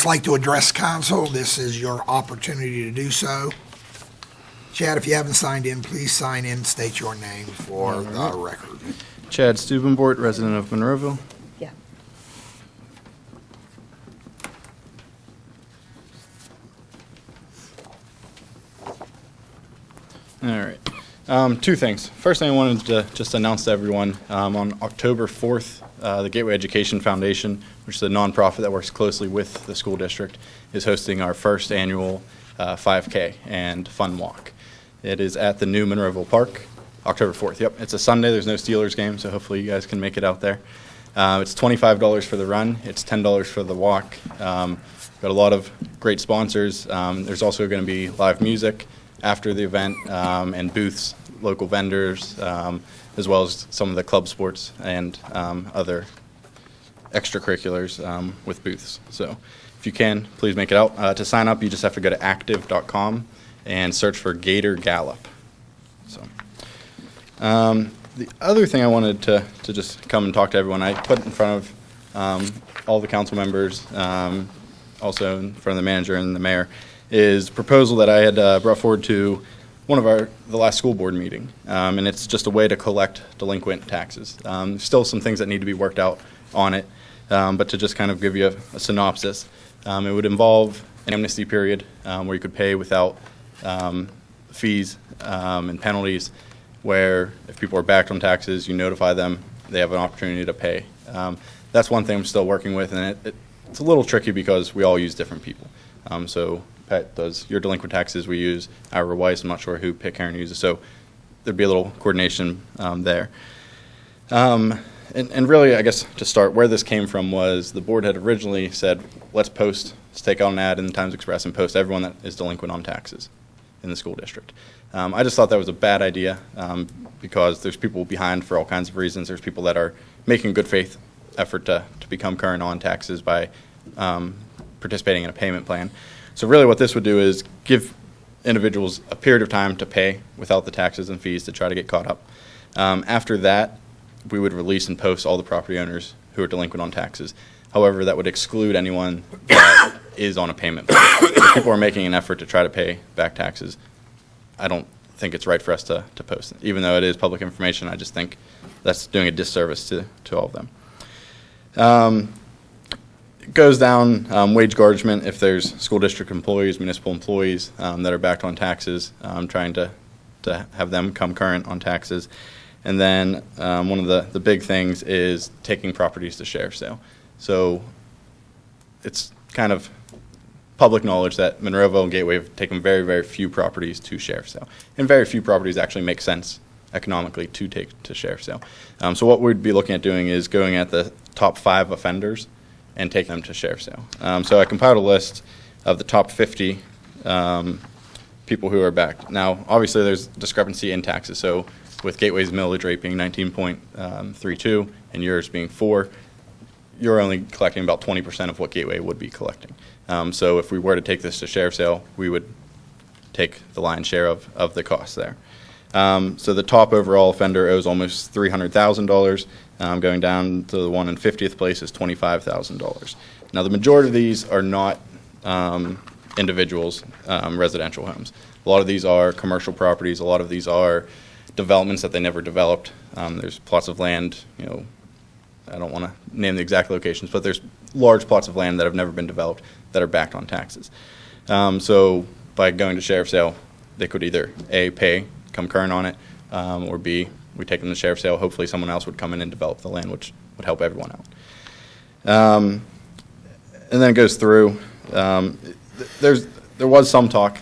like to address council, this is your opportunity to do so. Chad, if you haven't signed in, please sign in, state your name for the record. Chad Stubenbort, resident of Monroeville. Yeah. All right. Two things. First thing I wanted to just announce to everyone, on October 4th, the Gateway Education Foundation, which is a nonprofit that works closely with the school district, is hosting our first annual 5K and fun walk. It is at the new Monroeville Park, October 4th. Yep, it's a Sunday. There's no Steelers game, so hopefully you guys can make it out there. It's $25 for the run. It's $10 for the walk. Got a lot of great sponsors. There's also going to be live music after the event, and booths, local vendors, as well as some of the club sports and other extracurriculars with booths. So if you can, please make it out. To sign up, you just have to go to active.com and search for Gator Gallop. So the other thing I wanted to just come and talk to everyone, I put in front of all the council members, also in front of the manager and the mayor, is a proposal that I had brought forward to one of the last school board meeting, and it's just a way to collect delinquent taxes. Still some things that need to be worked out on it, but to just kind of give you a synopsis, it would involve an amnesty period where you could pay without fees and penalties, where if people are backed on taxes, you notify them, they have an opportunity to pay. That's one thing I'm still working with, and it's a little tricky because we all use different people. So Pat does your delinquent taxes, we use Ira Weiss, I'm not sure who Pitcairn uses, so there'd be a little coordination there. And really, I guess, to start, where this came from was the board had originally said, let's take out an ad in the Times-Express and post everyone that is delinquent on taxes in the school district. I just thought that was a bad idea because there's people behind for all kinds of reasons. There's people that are making good faith effort to become current on taxes by participating in a payment plan. So really what this would do is give individuals a period of time to pay without the taxes and fees to try to get caught up. After that, we would release and post all the property owners who are delinquent on taxes. However, that would exclude anyone that is on a payment plan. If people are making an effort to try to pay back taxes, I don't think it's right for us to post it. Even though it is public information, I just think that's doing a disservice to all of them. It goes down wage garnishment if there's school district employees, municipal employees that are backed on taxes, trying to have them come current on taxes. And then one of the big things is taking properties to sheriff's sale. So it's kind of public knowledge that Monroeville and Gateway have taken very, very few properties to sheriff's sale. And very few properties actually make sense economically to take to sheriff's sale. So what we'd be looking at doing is going at the top 5 offenders and taking them to sheriff's sale. So I compiled a list of the top 50 people who are backed. Now, obviously, there's discrepancy in taxes. So with Gateway's millage rate being 19.32 and yours being 4, you're only collecting about 20% of what Gateway would be collecting. So if we were to take this to sheriff's sale, we would take the lion's share of the cost there. So the top overall offender owes almost $300,000. Going down to the one in 50th place is $25,000. Now the majority of these are not individuals, residential homes. A lot of these are commercial properties. A lot of these are developments that they never developed. There's plots of land, I don't want to name the exact locations, but there's large plots of land that have never been developed that are backed on taxes. So by going to sheriff's sale, they could either A, pay, come current on it, or B, we take them to sheriff's sale. Hopefully someone else would come in and develop the land, which would help everyone out. And then it goes through. There was some talk.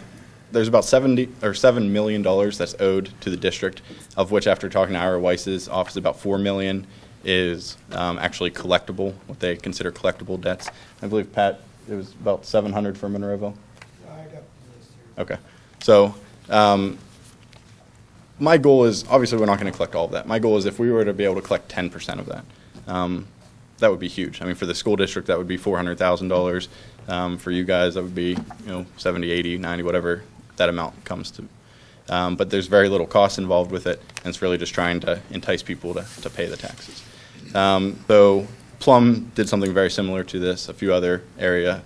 There's about $7 million that's owed to the district, of which, after talking to Ira Weiss's office, about $4 million is actually collectible, what they consider collectible debts. I believe, Pat, it was about $700 for Monroeville. I got the list here. Okay, so my goal is, obviously we're not going to collect all of that. My goal is if we were to be able to collect 10% of that, that would be huge. I mean, for the school district, that would be $400,000. For you guys, that would be 70, 80, 90, whatever that amount comes to. But there's very little cost involved with it, and it's really just trying to entice people to pay the taxes. Though Plum did something very similar to this, a few other area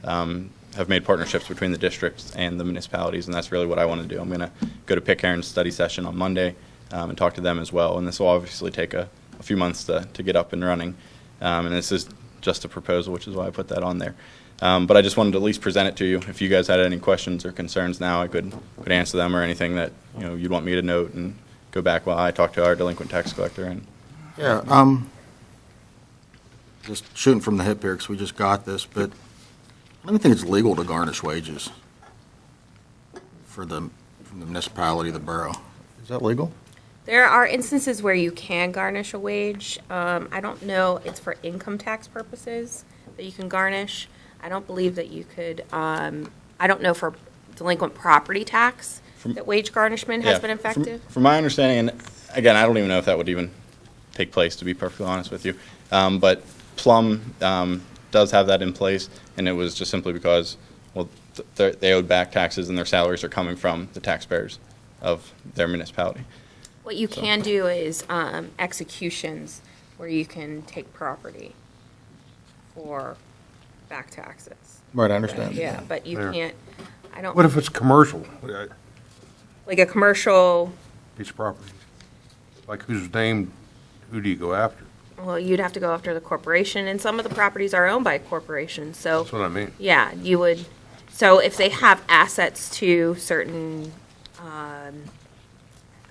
have made partnerships between the districts and the municipalities, and that's really what I want to do. I'm going to go to Pitcairn's study session on Monday and talk to them as well, and this will obviously take a few months to get up and running, and this is just a proposal, which is why I put that on there. But I just wanted to at least present it to you. If you guys had any questions or concerns now, I could answer them, or anything that you'd want me to note and go back while I talk to our delinquent tax collector. And Yeah, just shooting from the hip here, because we just got this, but I don't think it's legal to garnish wages from the municipality, the borough. Is that legal? There are instances where you can garnish a wage. I don't know, it's for income tax purposes that you can garnish. I don't believe that you could, I don't know for delinquent property tax that wage garnishment has been effective. From my understanding, and again, I don't even know if that would even take place, to be perfectly honest with you, but Plum does have that in place, and it was just simply because, well, they owed back taxes and their salaries are coming from the taxpayers of their municipality. What you can do is executions where you can take property for back taxes. Right, I understand. Yeah, but you Yeah. can't, I don't, What if it's commercial, like a commercial, piece of property? Like whose name, who do you go after? well, you'd have to go after the corporation, and some of the properties are owned by corporations, so. That's what I mean. Yeah, you would, so if they have assets to certain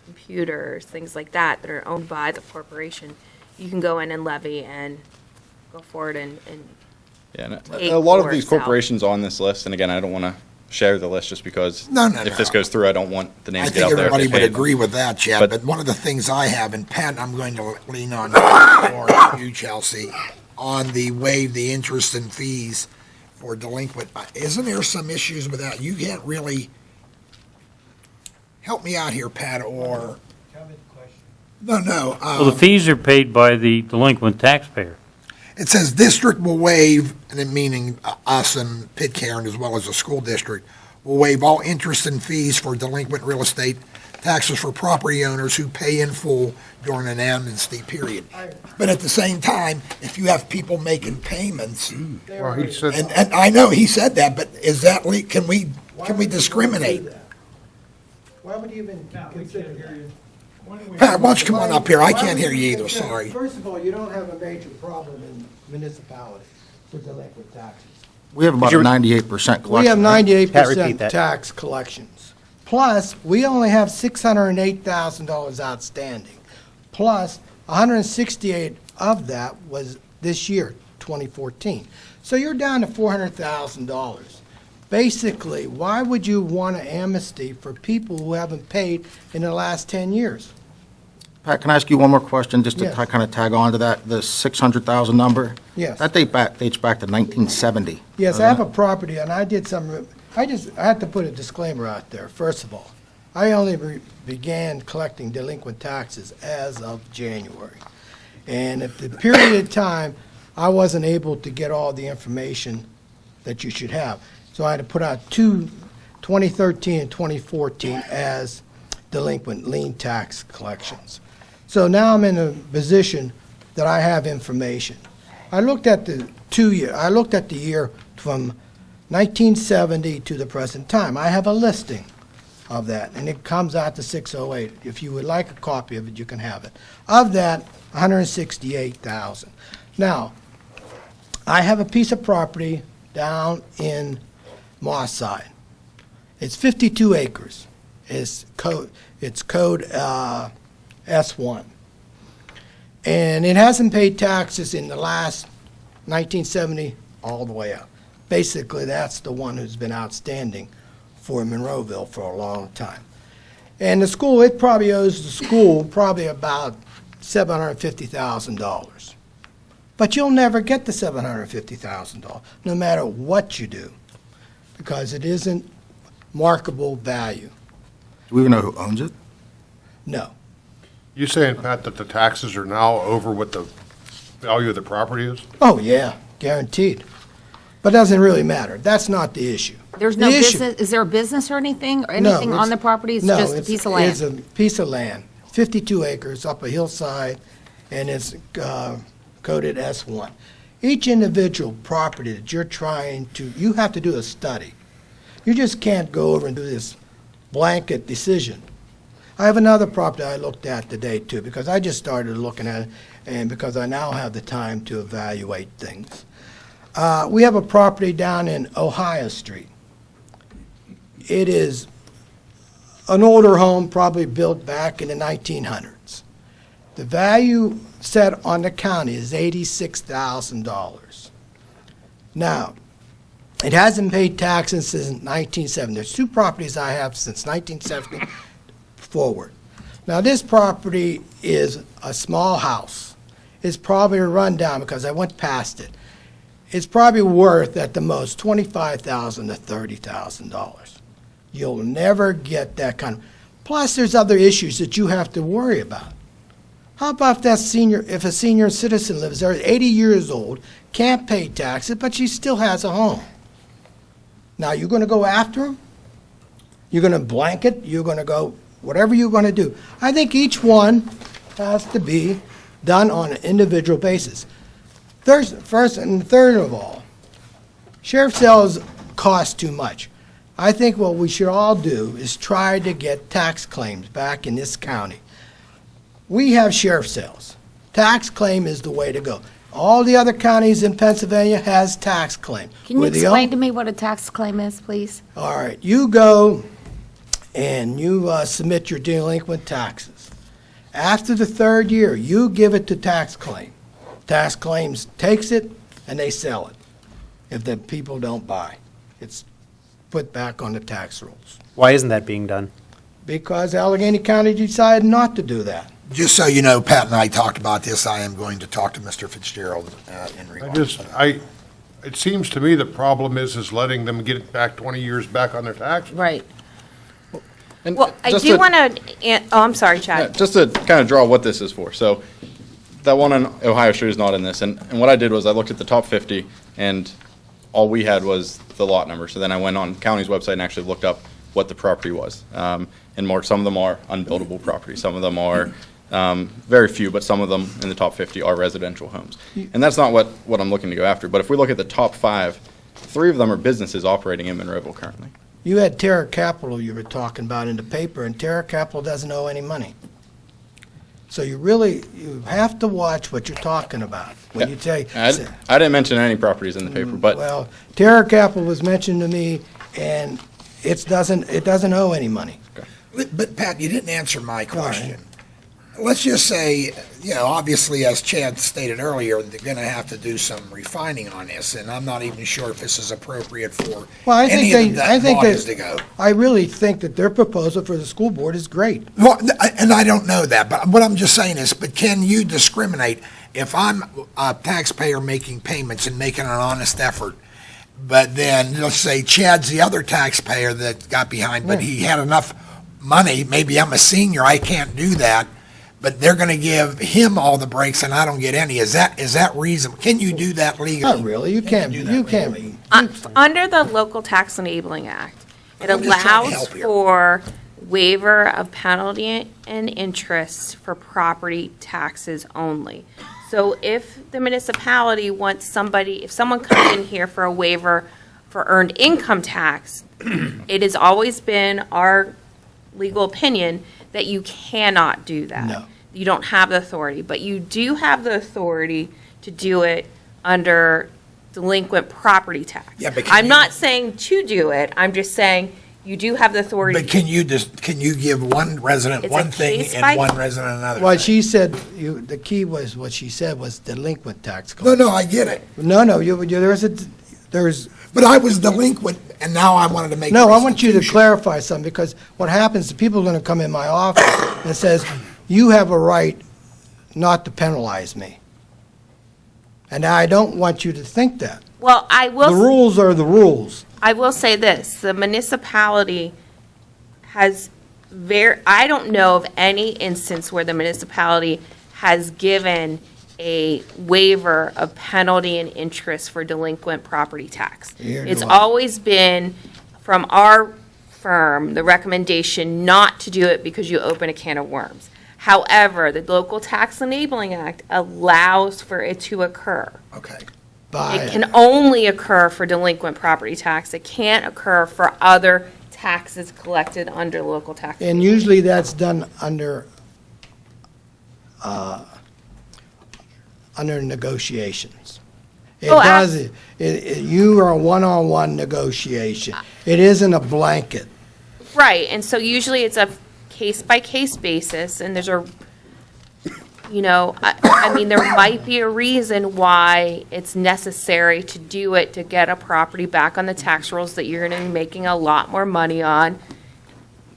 computers, things like that are owned by the corporation, you can go in and levy and go forward and Yeah, and Take a lot of or these sell. corporations on this list, and again, I don't want to share the list just because No. if this goes through, I don't want the name I to get think out there. if everybody they would pay it. agree with that, Chad, But- but one of the things I have, and Pat, I'm going to lean on or you, Chelsea, on the waive the interest and fees for delinquent, isn't there some issues with that? You can't really, help me out here, Pat, or, no. Well, the fees are paid by the delinquent taxpayer. It says district will waive, and then meaning us and Pitcairn as well as the school district, will waive all interest and fees for delinquent real estate taxes for property owners who pay in full during an amnesty period. But at the same time, if you have people making payments, Well, he said, and I know he said that, but is that, can we discriminate? Why would you even consider that? Pat, why don't you come on up here? I can't hear you either, sorry. First of all, you don't have a major problem in municipalities with delinquent taxes. We have about a 98% collection. We have right? 98% tax collections. Plus, we only have $608,000 outstanding. Plus, 168 of that was this year, 2014. So you're down to $400,000. Basically, why would you want an amnesty for people who haven't paid in the last 10 years? Pat, can I ask you one more question, just to Yes. kind of tag on to that, the 600,000 number? Yes. That dates back to 1970. Yes, I have a property, and I did some, I had to put a disclaimer out there, first of all. I only began collecting delinquent taxes as of January. And at the period of time, I wasn't able to get all the information that you should have. So I had to put out 2013 and 2014 as delinquent lien tax collections. So now I'm in a position that I have information. I looked at the year from 1970 to the present time. I have a listing of that, and it comes out to 608. If you would like a copy of it, you can have it. Of that, 168,000. Now, I have a piece of property down in Mosside. It's 52 acres. It's code S1. And it hasn't paid taxes in the last 1970 all the way up. Basically, that's the one who's been outstanding for Monroeville for a long time. And the school, it probably owes the school probably about $750,000. But you'll never get the $750,000, no matter what you do, because it isn't markable value. Do we even know who owns it? No. you saying, Pat, that the taxes are now over what the value of the property is? Oh, yeah, guaranteed. But it doesn't really matter. That's not the issue. There's no The issue- business, is there a business or anything, or No, anything on the property? It's just a piece of land? It's a piece of land, 52 acres up a hillside, and it's coded S1. each individual property that you're trying to, you have to do a study. You just can't go over and do this blanket decision. I have another property I looked at today too, because I just started looking at it, and because I now have the time to evaluate things. We have a property down in Ohio Street. It is an older home, probably built back in the 1900s. The value set on the county is $86,000. Now, it hasn't paid taxes since 1970. There's two properties I have since 1970 forward. Now, this property is a small house. It's probably a rundown because I went past it. It's probably worth at the most $25,000 to $30,000. You'll never get that kind of. Plus, there's other issues that you have to worry about. How about that senior? If a senior citizen lives there, 80 years old, can't pay taxes, but she still has a home. Now, you're going to go after him? You're going to blanket? You're going to go whatever you're going to do. I think each one has to be done on an individual basis. First and third of all, sheriff sales cost too much. I think what we should all do is try to get tax claims back in this county. We have sheriff sales. Tax claim is the way to go. All the other counties in Pennsylvania has tax claim. Can you explain to me what a tax claim is, please? All right, you go and you submit your delinquent taxes. After the third year, you give it to tax claim. Tax claims takes it and they sell it. If the people don't buy, it's put back on the tax rolls. Why isn't that being done? Because Allegheny County decided not to do that. Just so you know, Pat and I talked about this, I am going to talk to Mr. Fitzgerald in regards to that. It seems to me the problem is letting them get it back 20 years back on their taxes. Right. And Well, I just do to- want to, oh, I'm sorry, Yeah, Chad. just to kind of draw what this is for. So that one on Ohio Street is not in this. And what I did was I looked at the top 50, and all we had was the lot number. So then I went on county's website and actually looked up what the property was. And marked some of them are unbuildable properties. Some of them are very few, but some of them in the top 50 are residential homes. And that's not what I'm looking to go after. But if we look at the top 5, 3 of them are businesses operating in Monroeville currently. You had Terra Capital you were talking about in the paper, and Terra Capital doesn't owe any money. So you have to watch what you're talking about when you say. I didn't mention any properties in the paper, but Well, Terra Capital was mentioned to me, and it doesn't owe any money. But Pat, you didn't answer my question. Let's just say, obviously, as Chad stated earlier, they're going to have to do some refining on this, and I'm not even sure if this is appropriate for Well, any of the bodies to go. I really think that their proposal for the school board is great. Well, and I don't know that, but what I'm just saying is, but can you discriminate if I'm a taxpayer making payments and making an honest effort, but then, let's say Chad's the other taxpayer that got behind, but he had enough money, maybe I'm a senior, I can't do that, but they're going to give him all the breaks and I don't get any. Is that reasonable? Can you do that legally? Not really, you can't. Under the Local Tax Enabling Act, it I'm just trying to allows help here. for waiver of penalty and interest for property taxes only. So if the municipality wants if someone comes in here for a waiver for earned income tax, it has always been our legal opinion that you cannot do that. No. You don't have the authority, but you do have the authority to do it under delinquent property tax. Yeah, but can I'm you- not saying to do it, I'm just saying you do have the authority. But can you give one resident It's a one thing case by- and one resident another What thing? she said, the key was, what she said was delinquent tax No, collection. no, I get it. No, there's, But I was delinquent and now I wanted to make no, I want you to restitution. clarify something, because what happens is people are going to come in my office and says, you have a right not to penalize me. And I don't want you to think that. Well, I The will, rules are the rules. I will say this, the municipality has I don't know of any instance where the municipality has given a waiver of penalty and interest for delinquent property tax. Here It's do I. always been, from our firm, the recommendation not to do it because you open a can of worms. However, the Local Tax Enabling Act allows for it to occur. Okay. by. It can only occur for delinquent property tax. It can't occur for other taxes collected under local tax. And usually that's done under negotiations. It Oh, does, you are a one-on-one negotiation. It isn't a blanket. Right, and so usually it's a case-by-case basis, and there's a, I mean, there might be a reason why it's necessary to do it to get a property back on the tax rolls that you're gonna be making a lot more money on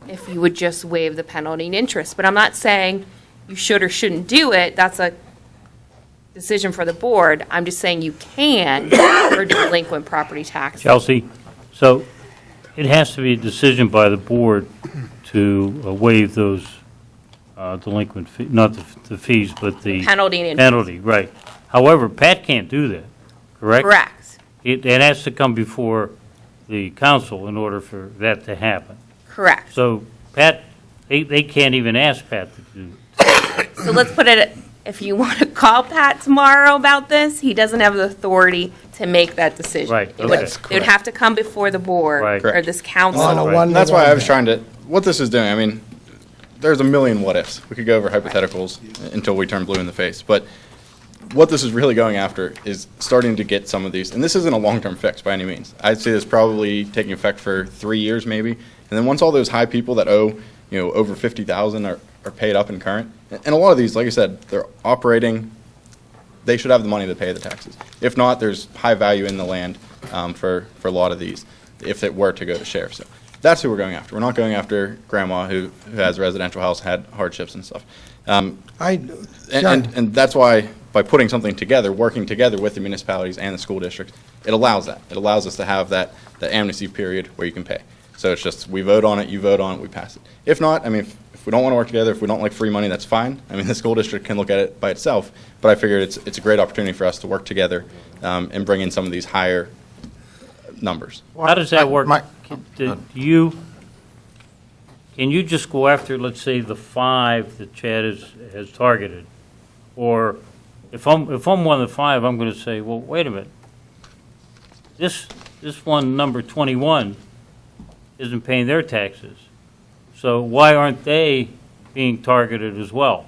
if you would just waive the penalty and interest. But I'm not saying you should or shouldn't do it, that's a decision for the board. I'm just saying you can for delinquent property tax. Chelsea, so it has to be a decision by the board to waive those delinquent, not the fees, but the. Penalty and interest. Penalty, right. However, Pat can't do that, correct? Correct, It has to come before the council in order for that to happen. correct. So Pat, they can't even ask Pat to do. So let's put it, if you want to call Pat tomorrow about this, he doesn't have the authority to make that decision. Right, It would- okay. It would have to come before the board Right. or this council. On a Right. one-to-one. And that's why I was trying to, what this is doing, I mean, there's a million what-ifs. We could go over hypotheticals until we turn blue in the face. But what this is really going after is starting to get some of these, and this isn't a long-term fix by any means. I'd say this probably taking effect for 3 years maybe. And then once all those high people that owe, over 50,000 are paid up and current, and a lot of these, like I said, they're operating, they should have the money to pay the taxes. If not, there's high value in the land for a lot of these, if it were to go to sheriff. So that's who we're going after. We're not going after grandma who has a residential house, had hardships and stuff. I, And that's why, by putting something together, working together with the municipalities and the school districts, it allows that. It allows us to have that amnesty period where you can pay. So it's just, we vote on it, you vote on it, we pass it. If not, I mean, if we don't want to work together, if we don't like free money, that's fine. I mean, the school district can look at it by itself, but I figured it's a great opportunity for us to work together and bring in some of these higher numbers. How does that work? My- Can you just go after, let's say, the 5 that Chad has targeted? Or if I'm one of the 5, I'm going to say, well, wait a minute. This one, number 21, isn't paying their taxes. So why aren't they being targeted as well?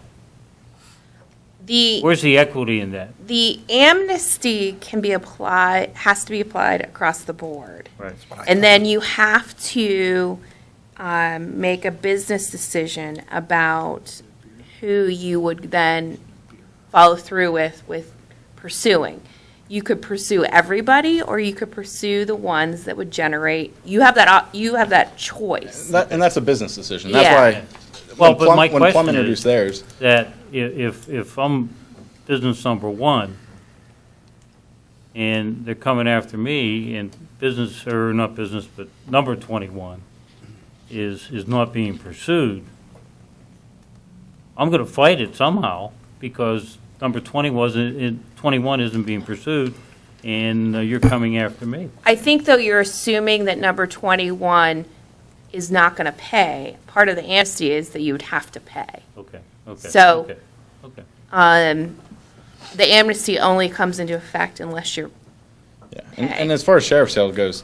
Where's the equity in that? The amnesty can be applied, has to be applied across the board. Right. And then you have to make a business decision about who you would then follow through with pursuing. You could pursue everybody, or you could pursue the ones that would generate, you have that choice. And that's a business decision. Yeah. That's why, Well, but my when Plum question introduced is theirs, that if I'm business number 1 and they're coming after me and business, or not business, but number 21 is not being pursued, I'm going to fight it somehow because number 21 isn't being pursued and you're coming after me. I think, though, you're assuming that number 21 is not going to pay. Part of the amnesty is that you would have to pay. Okay. So- Okay. The amnesty only comes into effect unless you're, yeah. Okay. And as far as sheriff's sale goes,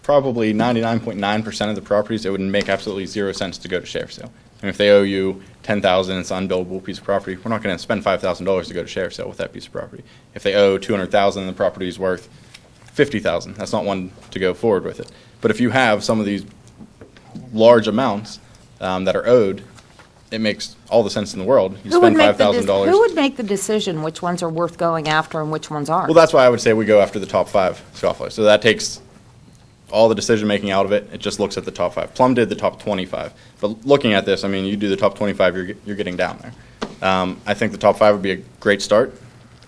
probably 99.9% of the properties, it would make absolutely 0 cents to go to sheriff's sale. I mean, if they owe you $10,000, it's an unbuildable piece of property, we're not going to spend $5,000 to go to sheriff's sale with that piece of property. If they owe $200,000 and the property is worth $50,000, that's not one to go forward with it. But if you have some of these large amounts that are owed, it makes all the sense in the world. You Who would spend make $5,000. who would make the decision which ones are worth going after and which ones aren't? Well, that's why I would say we go after the top 5 scofflaws. So that takes all the decision-making out of it. It just looks at the top 5. Plum did the top 25. But looking at this, I mean, you do the top 25, you're getting down there. I think the top 5 would be a great start.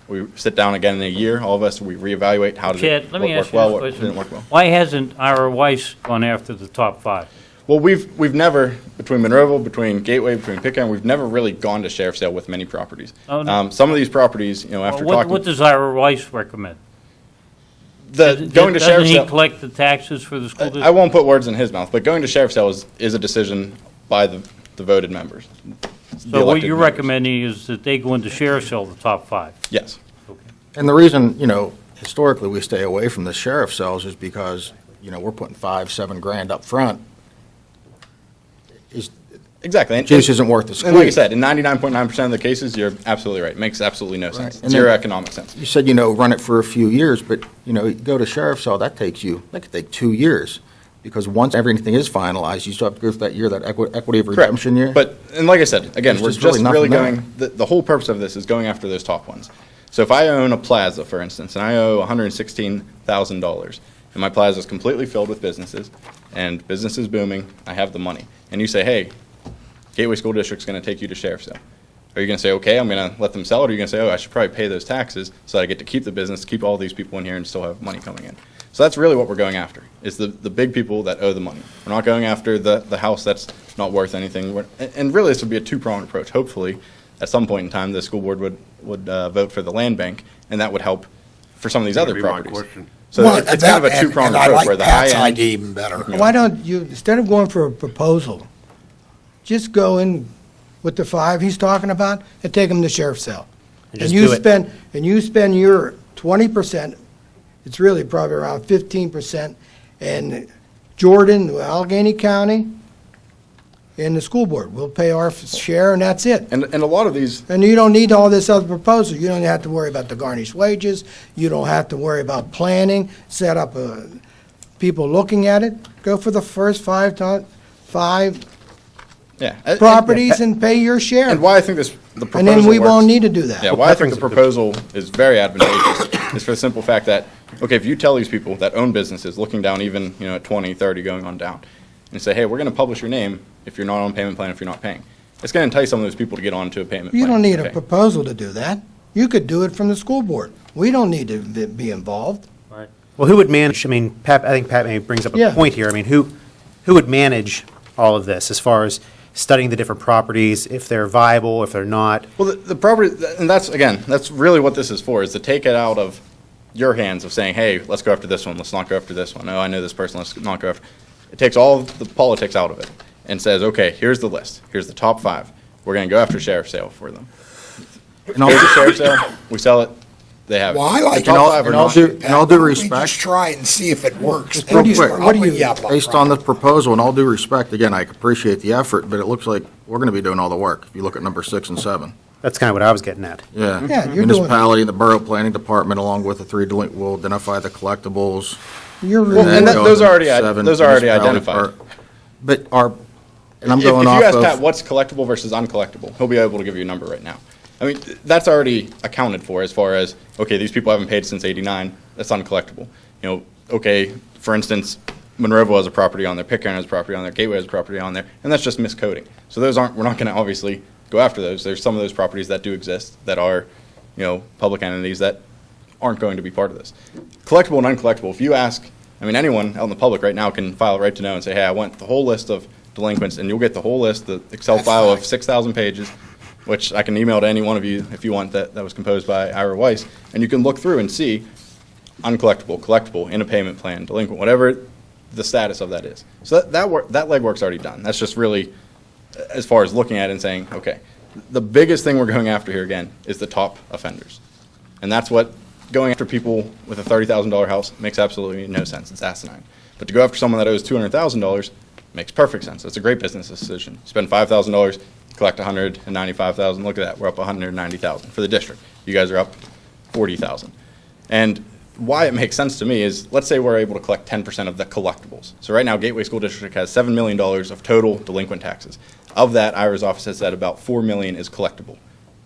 We sit down again in a year, all of us, we reevaluate how did Chad, it let me work ask you well, this what question. didn't work well. Why hasn't Ira Weiss gone after the top 5? Well, we've never, between Monroeville, between Gateway, between Pitcairn, we've never really gone to sheriff's sale with many properties. Oh, no. Some of these properties, after What talking, does Ira Weiss recommend? going to Doesn't sheriff's he sale. collect the taxes for the school district? I won't put words in his mouth, but going to sheriff's sale is a decision by the voted members. the So what elected you're members. recommending is that they go into sheriff's sale, the top 5? Yes. Okay. And the reason, historically, we stay away from the sheriff's sales is because, we're putting 5-7 grand up front. Exactly. And- Juice isn't worth the squeeze. And like I said, in 99.9% of the cases, you're absolutely right. It makes absolutely no sense. And Zero then- economic sense. You said, run it for a few years, but, you go to sheriff's sale, that could take 2 years. Because once everything is finalized, you still have to go through that year, that equity of redemption year. But, and like I said, again, There's we're just just really really nothing going, the whole purpose of this is going after those top ones. So if I own a plaza, for instance, and I owe $116,000, and my plaza is completely filled with businesses, and business is booming, I have the money, and you say, hey, Gateway School District's going to take you to sheriff's sale. Are you going to say, okay, I'm going to let them sell it, or are you going to say, oh, I should probably pay those taxes so that I get to keep the business, keep all these people in here, and still have money coming in? So that's really what we're going after, is the big people that owe the money. We're not going after the house that's not worth anything. And really, this would be a two-pronged approach. Hopefully, at some point in time, the school board would vote for the land bank, and that would help for some of these other That'd be my properties. question. So Well, it's kind of a and- two-pronged and I approach, like where the Pat's high end. idea even better. Why don't you, instead of going for a proposal, just go in with the 5 he's talking about and take them to sheriff's sale? And just do it. And you spend your 20%, it's really probably around 15%, and Jordan, Allegheny County, and the school board will pay our share, and that's it. And a lot of these, And you don't need all this other proposal. You don't have to worry about the garnished wages. You don't have to worry about planning, set up people looking at it. Go for the first 5 yeah. properties and pay your share. And why I think the proposal And then we works- won't need to do that. Yeah, why I think the proposal is very advantageous is for the simple fact that, okay, if you tell these people that own businesses, looking down even, at 20, 30, going on down, and say, hey, we're going to publish your name if you're not on payment plan, if you're not paying. It's going to entice some of those people to get onto a payment plan. You don't need a Okay. proposal to do that. You could do it from the school board. We don't need to be involved. Well, who would manage, I mean, Pat, I think Pat maybe brings up Yeah. a point here. I mean, who would manage all of this as far as studying the different properties, if they're viable, if they're not? Well, the property, and that's, again, that's really what this is for, is to take it out of your hands of saying, hey, let's go after this one, let's not go after this one. Oh, I know this person, let's not go after. It takes all of the politics out of it and says, okay, here's the list. Here's the top 5. We're going to go after sheriff's sale for them. And Go to sheriff's sale, we sell it, they have it. Well, I like The it. top 5 are and I'll not. do- and all due Why don't we respect- just try it and see if it works. Real quick, I'll put you up Based front. on the proposal, and all due respect, again, I appreciate the effort, but it looks like we're going to be doing all the work, if you look at number 6 and 7. That's kind of what I was getting at. Yeah. Yeah, you're doing it. Municipality and the Borough Planning Department, along with the 3 will identify the collectibles. You're Well, really, and that- Go those to are already 7, those are already municipality identified. part. But and I'm If going you off ask Pat of, what's collectible versus uncollectible, he'll be able to give you a number right now. I mean, that's already accounted for as far as, okay, these people haven't paid since '89, that's uncollectible. Okay, for instance, Monroeville has a property on there, Pitcairn has a property on there, Gateway has a property on there, and that's just miscoding. So those we're not gonna obviously go after those. There's some of those properties that do exist that are, public entities that aren't going to be part of this. Collectible and uncollectible, if you ask, I mean, anyone out in the public right now can file a right to know and say, hey, I want the whole list of delinquents, and you'll get the whole list, the Excel That's file of fine. 6,000 pages, which I can email to any one of you if you want, that was composed by Ira Weiss, and you can look through and see uncollectible, collectible, in a payment plan, delinquent, whatever the status of that is. So that legwork's already done. That's just really, as far as looking at it and saying, okay, the biggest thing we're going after here, again, is the top offenders. And that's what going after people with a $30,000 house makes absolutely no sense. It's asinine. But to go after someone that owes $200,000 makes perfect sense. It's a great business decision. Spend $5,000, collect $195,000. Look at that. We're up $190,000 for the district. You guys are up $40,000. And why it makes sense to me is, let's say we're able to collect 10% of the collectibles. So right now, Gateway School District has $7 million of total delinquent taxes. Of that, Ira's office has said about $4 million is collectible.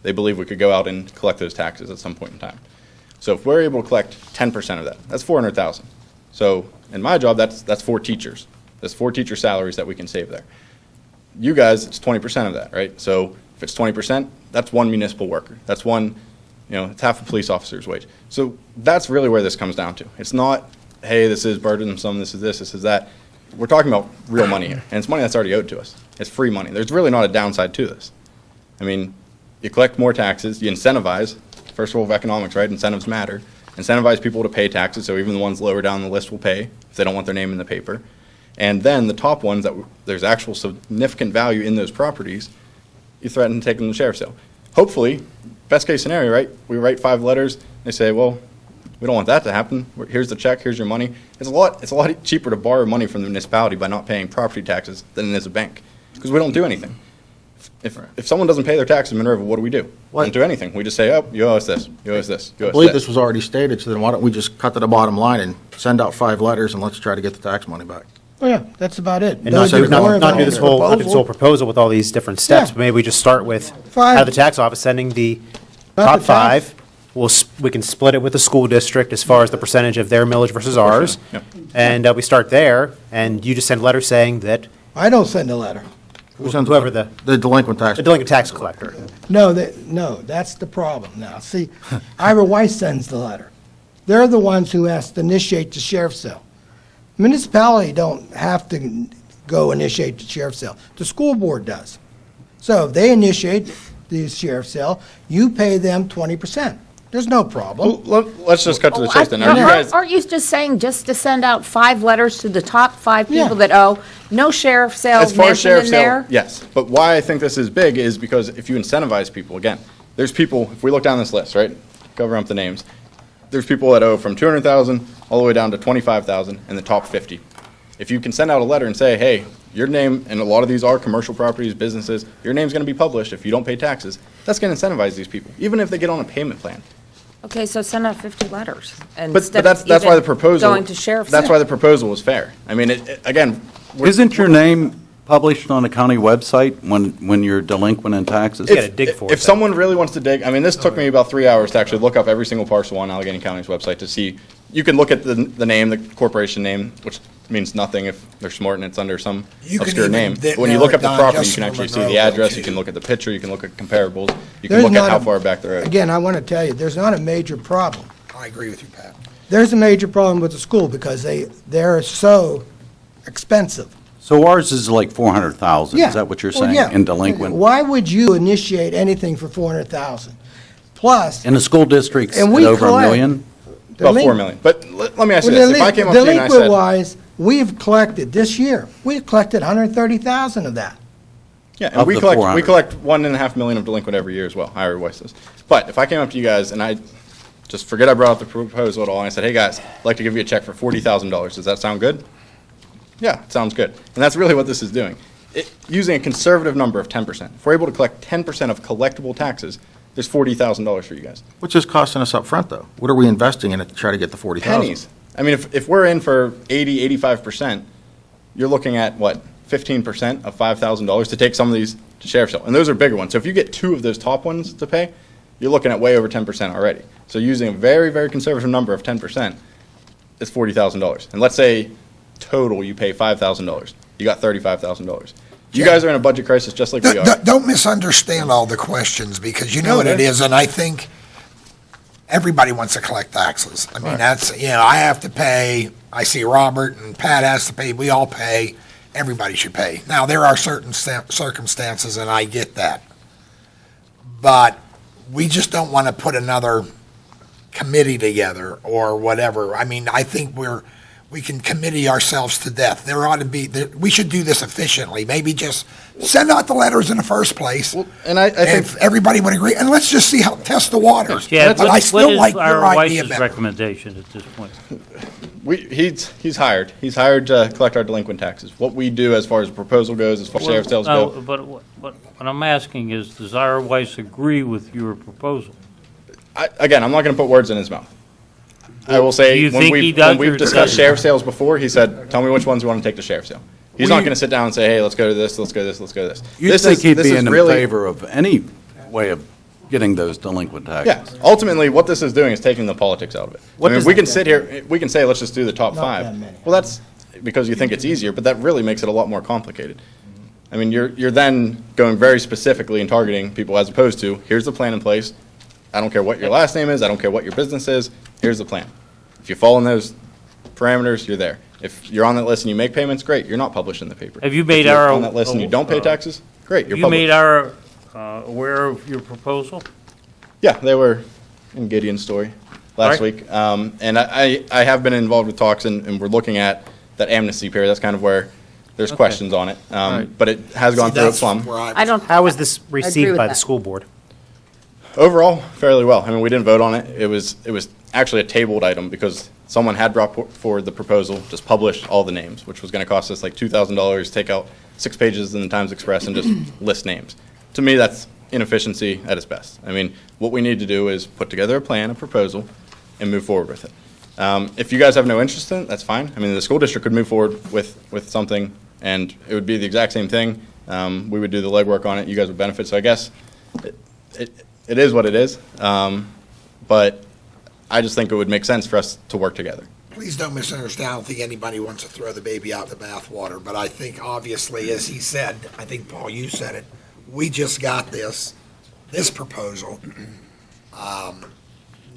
They believe we could go out and collect those taxes at some point in time. So if we're able to collect 10% of that, that's $400,000. So in my job, that's 4 teachers. That's 4 teacher salaries that we can save there. You guys, it's 20% of that, right? So if it's 20%, that's 1 municipal worker. That's one, it's half a police officer's wage. So that's really where this comes down to. It's not, hey, this is burdensome, this is that. We're talking about real money here, and it's money that's already owed to us. It's free money. There's really not a downside to this. I mean, you collect more taxes, you incentivize, first rule of economics, right? Incentives matter. Incentivize people to pay taxes, so even the ones lower down the list will pay if they don't want their name in the paper. And then the top ones that there's actual significant value in those properties, you threaten to take them to the sheriff's sale. Hopefully, best case scenario, right? We write 5 letters, they say, well, We don't want that to happen. Here's the check, here's your money. It's a lot cheaper to borrow money from the municipality by not paying property taxes than it is a bank, because we don't do anything. If someone doesn't pay their taxes in Monroeville, what do? We What? don't do anything. We just say, oh, you owe us this, you owe us this, you owe I us believe this. this was already stated, so then why don't we just cut to the bottom line and send out 5 letters and let's try to get the tax money back? Oh, yeah, that's about it. And not Don't do, do more not of do a this whole, not do this whole proposal. proposal with all these different steps, Yeah. but maybe we just start with, Five. out of the tax office, sending the Not top the tax. 5. We can split it with the school district as far as the percentage of their millage versus ours. Yep. And we start there, and you just send letters saying that I don't send a letter. Who sends whoever the delinquent tax? delinquent tax collector. No, that's the problem now. See, Ira Weiss sends the letter. They're the ones who has to initiate the sheriff's sale. Municipality don't have to go initiate the sheriff's sale. The school board does. So if they initiate the sheriff's sale, you pay them 20%. There's no problem. Let's just cut to the Oh, chase then. Are you guys, Aren't you just saying just to send out 5 letters to the top 5 Yeah. people that owe, no sheriff as sales far as mentioned sheriff's in sale, there? yes. But why I think this is big is because if you incentivize people, again, there's people, if we look down this list, right, cover up the names, there's people that owe from 200,000 all the way down to 25,000 in the top 50. If you can send out a letter and say, hey, your name, and a lot of these are commercial properties, businesses, your name's going to be published if you don't pay taxes, that's going to incentivize these people, even if they get on a payment plan. Okay, so send out 50 letters But instead that's of why the even proposal. going to sheriff's That's sale. why the proposal was fair. I mean, again. Isn't your name published on a county website when you're delinquent in taxes? You gotta dig for it, If though. someone really wants to dig, I mean, this took me about 3 hours to actually look up every single parcel on Allegheny County's website to see. You can look at the name, the corporation name, which means nothing if they're smart and it's under some You can obscure even name. narrow But when you look it up the down property, you just can for actually see Monroeville, the address, too. you can look at the picture, you can look at comparables, you There's can look at not how a- far back they're at. Again, I want to tell you, there's not a major problem. I agree with you, Pat. There's a major problem with the school because they're so expensive. So ours is like 400,000, Yeah. is that what you're Well, saying, yeah. in delinquent? Why would you initiate anything for 400,000? Plus, In the school districts, at And we over a collect- million? About 4 million. But let me ask you this, if I came up to you and I said. delinquent-wise, we've collected, this year, we've collected 130,000 of that. Yeah, and Of we the collect 400. 1.5 million of delinquent every year as well, Ira Weiss does. But if I came up to you guys and I, just forget I brought up the proposal at all, and I said, hey guys, I'd like to give you a check for $40,000, does that sound good? Yeah, it sounds good. And that's really what this is doing. Using a conservative number of 10%. If we're able to collect 10% of collectible taxes, there's $40,000 for you guys. Which is costing us up front, though. What are we investing in it to try to get the 40,000? Pennies. I mean, if we're in for 85%, you're looking at, what, 15% of $5,000 to take some of these to sheriff's sale. And those are bigger ones. So if you get 2 of those top ones to pay, you're looking at way over 10% already. So using a very, very conservative number of 10% is $40,000. And let's say total you pay $5,000. You got $35,000. You Yeah. guys are in a budget crisis just like we are. Don't misunderstand all the questions, because you know what it is, and I think everybody wants to collect taxes. I mean, that's, I have to pay, I see Robert and Pat has to pay, we all pay, everybody should pay. Now, there are certain circumstances, and I get that. But we just don't want to put another committee together or whatever. I mean, I think we can committee ourselves to death. There ought to be, we should do this efficiently. Maybe just send out the letters in the first place. Well, and I think If everybody would agree, and let's just see how, test the waters. Yeah, But I still like what your is idea Ira Weiss's better. recommendation at this point? he's hired. He's hired to collect our delinquent taxes. What we do as far as the proposal goes, as far as sheriff's sales No, go. But what I'm asking is, does Ira Weiss agree with your proposal? Again, I'm not going to put words in his mouth. I will Do say, you when think he we've, does when or we've discussed doesn't? sheriff sales before, he said, tell me which ones you want to take to sheriff sale. He's not Well, going to sit down and say, hey, let's go to this, let's go to this, let's go to this. You'd This think is- he'd this be is in really- favor of any way of getting those delinquent taxes. Yeah, ultimately, what this is doing is taking the politics out of it. What I mean, does we that- can sit here, we can say, let's just do the top Not 5. that many. Well, that's because you think it's easier, but that really makes it a lot more complicated. I mean, you're then going very specifically and targeting people as opposed to, here's the plan in place. I don't care what your last name is, I don't care what your business is, here's the plan. If you fall in those parameters, you're there. If you're on that list and you make payments, great, you're not published in the paper. Have you If made you're our- on that list and you don't pay taxes, great, you're You made published. Ira aware of your proposal? Yeah, they were in Gideon's story last Right. week. And I have been involved with talks, and we're looking at that amnesty period. That's kind of where there's Okay. questions on it. Right. But it has gone See, through a that's plum. where I don't. How was this agree received with by the that. school board? Overall, fairly well. I mean, we didn't vote on it. It was actually a tabled item because someone had brought forward the proposal, just published all the names, which was going to cost us like $2,000, take out 6 pages in the Times Express and just list names. To me, that's inefficiency at its best. I mean, what we need to do is put together a plan, a proposal, and move forward with it. If you guys have no interest in it, that's fine. I mean, the school district could move forward with something, and it would be the exact same thing. We would do the legwork on it. You guys would benefit. So I guess it is what it is. But I just think it would make sense for us to work together. Please don't misunderstand. I don't think anybody wants to throw the baby out the bathwater, but I think obviously, as he said, I think, Paul, you said it, we just got this proposal.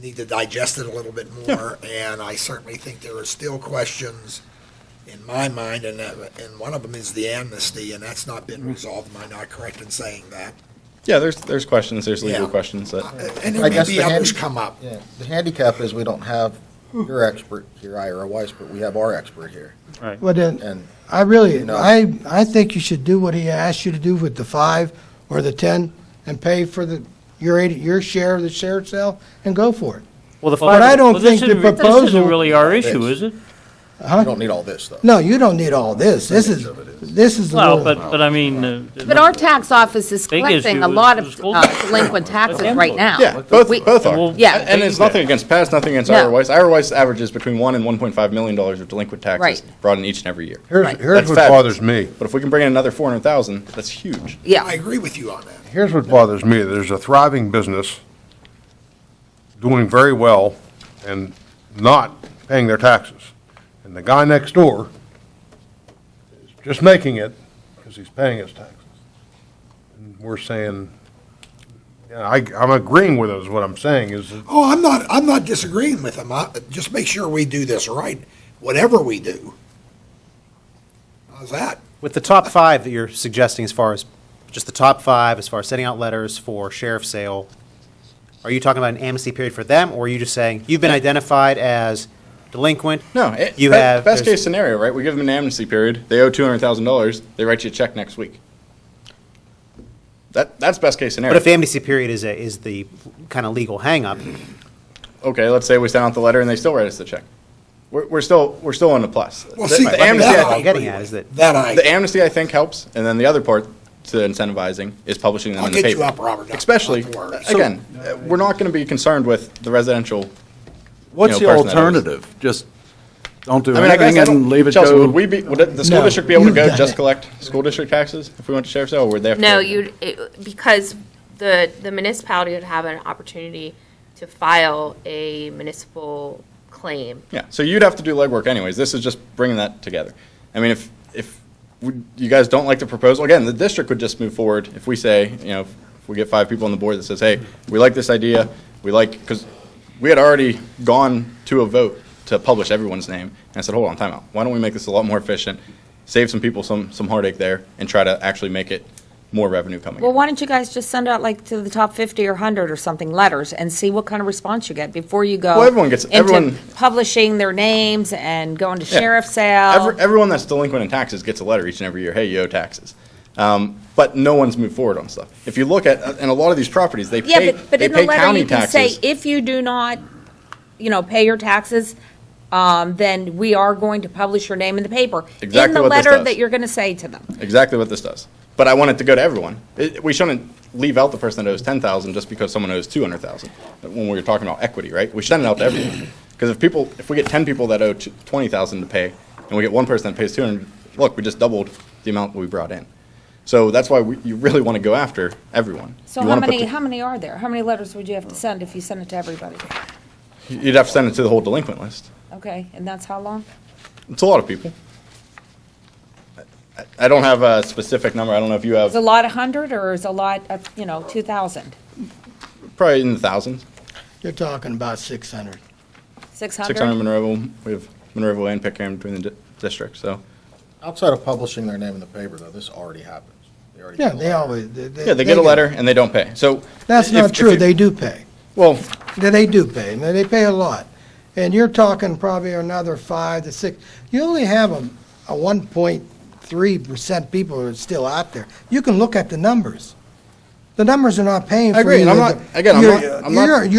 Need to digest it a little bit more, and I certainly think there are still questions in my mind, and one of them is the amnesty, and that's not been resolved. Am I not correct in saying that? Yeah, there's questions, there's legal Yeah. questions that. And there I may guess be the others handi- come up. Yeah, the handicap is we don't have your expert here, Ira Weiss, but we have our expert here. Well, then, And I really, You know- I think you should do what he asked you to do with the 5 or the 10 and pay for your share of the shared sale and go for it. Well, the But I don't Well, this think the isn't- This proposal. isn't really our issue, is it? you don't need all this, though. No, you don't need all this. This is the Well, little. but I mean. But our tax office is Big collecting issue a is lot the of school delinquent taxes That's right input. now. Yeah, We- both are. Well, Yeah. And it's nothing against Pat, it's nothing against No. Ira Weiss. Ira Weiss averages between $1 and $1.5 million of delinquent taxes Right. brought in each and every year. Right. Here's That's what fabulous. bothers me. But if we can bring in another 400,000, that's huge. I Yeah, agree with you on that. Here's what bothers me. There's a thriving business doing very well and not paying their taxes. And the guy next door is just making it because he's paying his taxes. And we're saying, yeah, I'm agreeing with it, is what I'm saying, is that Oh, I'm not disagreeing with him. Just make sure we do this right, whatever we do. How's that? With the top 5 that you're suggesting, as far as, just the top 5, as far as sending out letters for sheriff's sale, are you talking about an amnesty period for them, or are you just saying, you've been identified as delinquent? No, You best have- case there's- scenario, right? We give them an amnesty period. They owe $200,000. They write you a check next week. That's best case scenario. But if the amnesty period is the kind of legal hangup, Okay, let's say we send out the letter and they still write us the check. We're still on the plus. Well, The- see, the that amnesty, I what I'm getting agree at with. is that the amnesty I think helps, and then the other part to incentivizing is publishing them I'll in the get paper. you up, Robert. Especially, Not to worry. again, we're not going to be concerned with the residential. What's the person that owns. alternative? Just don't do I mean, I guess anything and leave it Chelsea, go? would the school No, district be able to you've go done just it. collect school district taxes if we went to sheriff's sale, or would they have to? No, go- because the municipality would have an opportunity to file a municipal claim. Yeah, so you'd have to do legwork anyways. This is just bringing that together. I mean, if you guys don't like the proposal, again, the district would just move forward. If we say, if we get 5 people on the board that says, hey, we like this idea, because we had already gone to a vote to publish everyone's name, and I said, hold on, time out. Why don't we make this a lot more efficient, save some people some heartache there, and try to actually make it more revenue coming well, in? why don't you guys just send out like to the top 50 or 100 or something letters and see what kind of response you get before you go Well, everyone gets- into everyone- publishing their names and going to Yeah. sheriff's sale. Everyone that's delinquent in taxes gets a letter each and every year, hey, you owe taxes. But no one's moved forward on stuff. If you look at, and a lot of these properties, they Yeah, pay, but they in the pay letter, county you can say, taxes. if you do not, pay your taxes, then we are going to publish your name in the paper. Exactly In what the this letter does. that you're going to say to them. Exactly what this does. But I want it to go to everyone. We shouldn't leave out the person that owes 10,000 just because someone owes 200,000. When we were talking about equity, right? We should send it out to everyone. Because if we get 10 people that owe 20,000 to pay, and we get one person that pays 200, look, we just doubled the amount we brought in. So that's why you really want to go after everyone. So You how wanna put many, the- how many are there? How many letters would you have to send if you send it to everybody? You'd have to send it to the whole delinquent list. Okay, and that's how long? It's a lot of people. I don't have a specific number. I don't know if you Is a have, lot 100 or is a lot, 2,000? probably in the thousands. You're talking about 600. 600? 600 Monroeville. We have Monroeville and Pitcairn between the districts, so. Outside of publishing their name in the paper, though, this already happens. They already Yeah, get a they letter. always. Yeah, they get a letter and they don't pay. So. That's if- not if true. you- They do pay. Well, They do pay, and they pay a lot. And you're talking probably another 5 to 6. You only have a 1.3% people who are still out there. You can look at the numbers. The numbers are not paying for I agree, you. and I'm not- again, I'm not-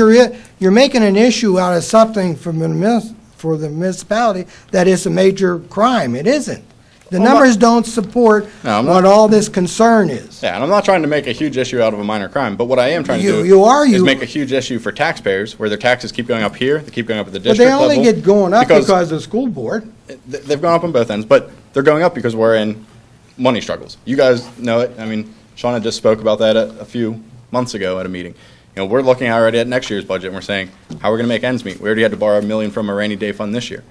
You're making an issue out of something for the municipality that is a major crime. It isn't. The Well, I'm not- numbers don't support No, I'm not- what all this concern is. Yeah, and I'm not trying to make a huge issue out of a minor crime, but what I am trying to You- do you are, is you- make a huge issue for taxpayers, where their taxes keep going up here, they keep going up at the But district they level. only get going up because of the school board. They've gone up on both ends, but they're going up because we're in money struggles. You guys know it. I mean, Shauna just spoke about that a few months ago at a meeting. You know, we're looking already at next year's budget, and we're saying, how are we going to make ends meet? We already had to borrow $1 million from a rainy day fund this year.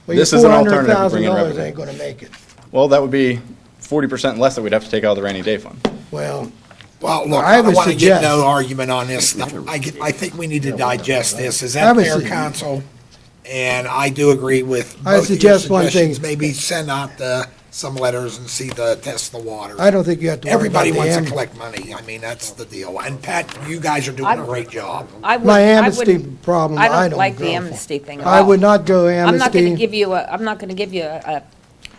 Well, your This is an alternative to bringing $400,000 revenue. ain't gonna make it. Well, that would be 40% less that we'd have to take out of the rainy day fund. Well, Well, look, I I would don't want to get suggest- no argument on this. I think we need to digest this. Is I that would fair, su- counsel? And I do agree with I both of your suggest one thing. suggestions. Maybe send out some letters and see test the waters. I don't think you have to worry about Everybody the wants to am- collect money. I mean, that's the deal. And Pat, you guys are doing a great job. I would- My I amnesty wouldn't- problem, I I don't don't like go the for. amnesty thing at I all. would not go amnesty. I'm not gonna give you a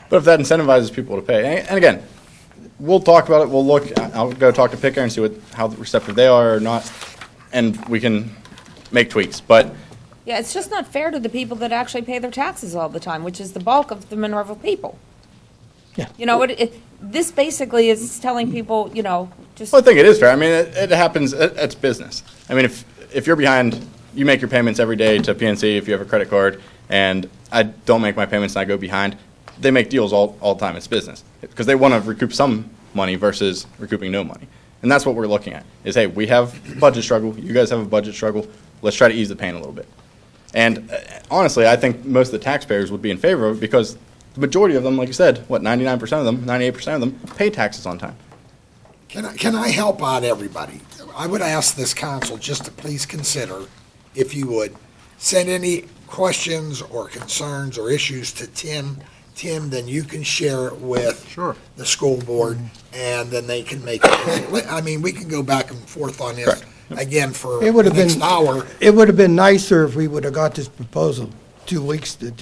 But if that incentivizes people to pay, and again, we'll talk about it, we'll look, I'll go talk to Picker and see how receptive they are or not, and we can make tweaks, but Yeah, it's just not fair to the people that actually pay their taxes all the time, which is the bulk of the Monroeville people. Yeah. You know, this basically is telling people, you know, just, well, I think it is fair. I mean, it happens, it's business. I mean, if you're behind, you make your payments every day to PNC if you have a credit card, and I don't make my payments and I go behind, they make deals all the time. It's business. Because they want to recoup some money versus recouping no money. And that's what we're looking at, is, hey, we have a budget struggle, you guys have a budget struggle, let's try to ease the pain a little bit. And honestly, I think most of the taxpayers would be in favor of it because the majority of them, like you said, 99% of them, 98% of them pay taxes on time. Can I help out everybody? I would ask this council just to please consider, if you would, send any questions or concerns or issues to Tim. Tim, then you can share it with the school board, and then they can make it. I mean, we can go back and forth on this Correct. again for It would the have next been, hour. it would have been nicer if we would have got this proposal 2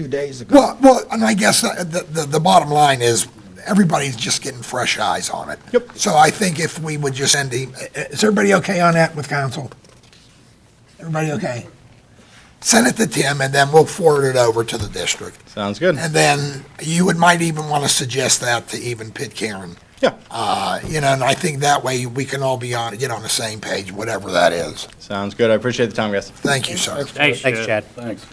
days ago. Well, and I guess the bottom line is, everybody's just getting fresh eyes on it. Yep. So I think if we would just send is everybody okay on that with council? Everybody okay? Send it to Tim, and then we'll forward it over to the district. Sounds good. And then might even want to suggest that to even Pitt Karen. Yeah, And I think that way we can all get on the same page, whatever that is. sounds good. I appreciate the time, guys. Thank you, sir. thanks, Thanks, Chad. Chad. Thanks.